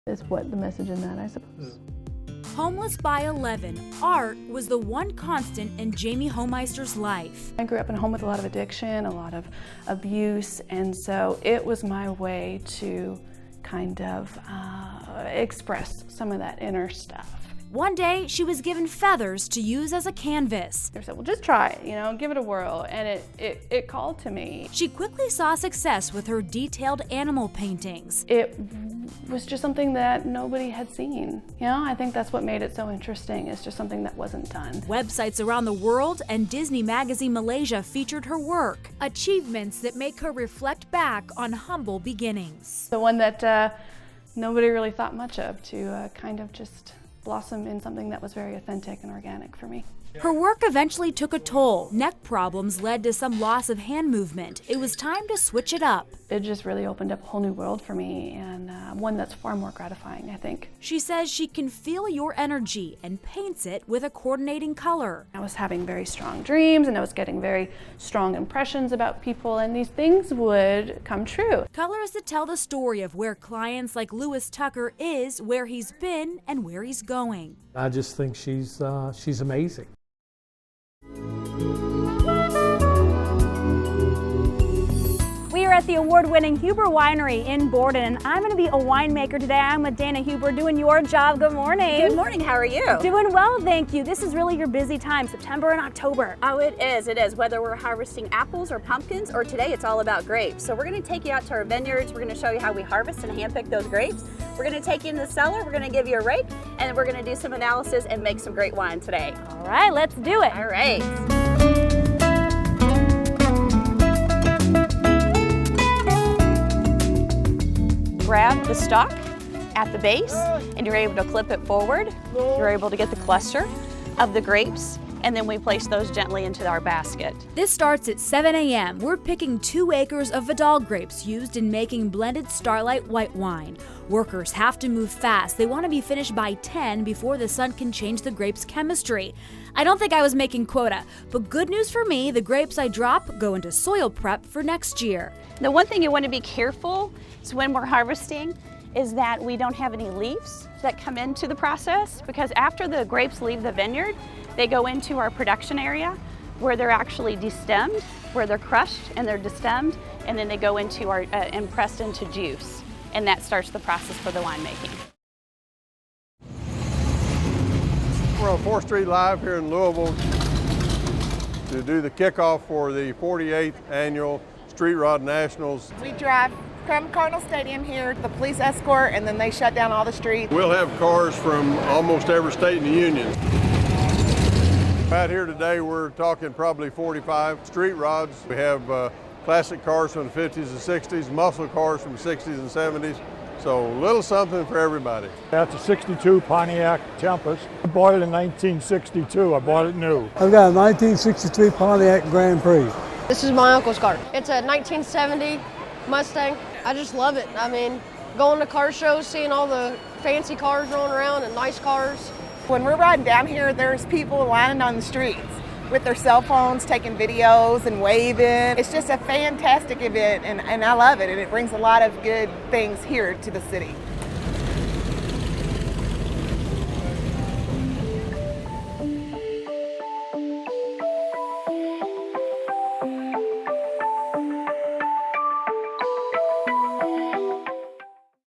is what the message in that, I suppose. Homeless by 11, art was the one constant in Jamie Homeister's life. I grew up in a home with a lot of addiction, a lot of abuse, and so it was my way to kind of express some of that inner stuff. One day, she was given feathers to use as a canvas. They said, well, just try it, you know, give it a whirl, and it called to me. She quickly saw success with her detailed animal paintings. It was just something that nobody had seen. You know, I think that's what made it so interesting. It's just something that wasn't done. Websites around the world and Disney Magazine Malaysia featured her work, achievements that make her reflect back on humble beginnings. The one that nobody really thought much of, to kind of just blossom in something that was very authentic and organic for me. Her work eventually took a toll. Neck problems led to some loss of hand movement. It was time to switch it up. It just really opened up a whole new world for me, and one that's far more gratifying, I think. She says she can feel your energy and paints it with a coordinating color. I was having very strong dreams, and I was getting very strong impressions about people, and these things would come true. Colors that tell the story of where clients like Lewis Tucker is, where he's been, and where he's going. I just think she's amazing. We are at the award-winning Huber Winery in Borden, and I'm going to be a winemaker today. I'm with Dana Huber doing your job. Good morning. Good morning. How are you? Doing well, thank you. This is really your busy time, September and October. Oh, it is. It is. Whether we're harvesting apples or pumpkins, or today it's all about grapes. So we're going to take you out to our vineyards. We're going to show you how we harvest and handpick those grapes. We're going to take you in the cellar. We're going to give you a rake, and then we're going to do some analysis and make some great wine today. All right, let's do it. All right. Grab the stalk at the base, and you're able to clip it forward. You're able to get the cluster of the grapes, and then we place those gently into our basket. This starts at 7 a.m. We're picking 2 acres of Vidal grapes used in making blended Starlight white wine. Workers have to move fast. They want to be finished by 10 before the sun can change the grapes' chemistry. I don't think I was making quota, but good news for me, the grapes I drop go into soil prep for next year. The one thing you want to be careful is when we're harvesting is that we don't have any leaves that come into the process, because after the grapes leave the vineyard, they go into our production area where they're actually destemmed, where they're crushed and they're destemmed, and then they go into our and pressed into juice, and that starts the process for the winemaking. We're on 4th Street Live here in Louisville to do the kickoff for the 48th annual Street Rod Nationals. We drive from Cardinal Stadium here, the police escort, and then they shut down all the streets. We'll have cars from almost every state in the union. Out here today, we're talking probably 45 street rods. We have classic cars from the 50s and 60s, muscle cars from the 60s and 70s. So a little something for everybody. That's a 62 Pontiac Tempest. I bought it in 1962. I bought it new. I've got a 1963 Pontiac Grand Prix. This is my uncle's car. It's a 1970 Mustang. I just love it. I mean, going to car shows, seeing all the fancy cars rolling around and nice cars. When we're riding down here, there's people lining on the streets with their cell phones, taking videos and waving. It's just a fantastic event, and I love it, and it brings a lot of good things here to the city.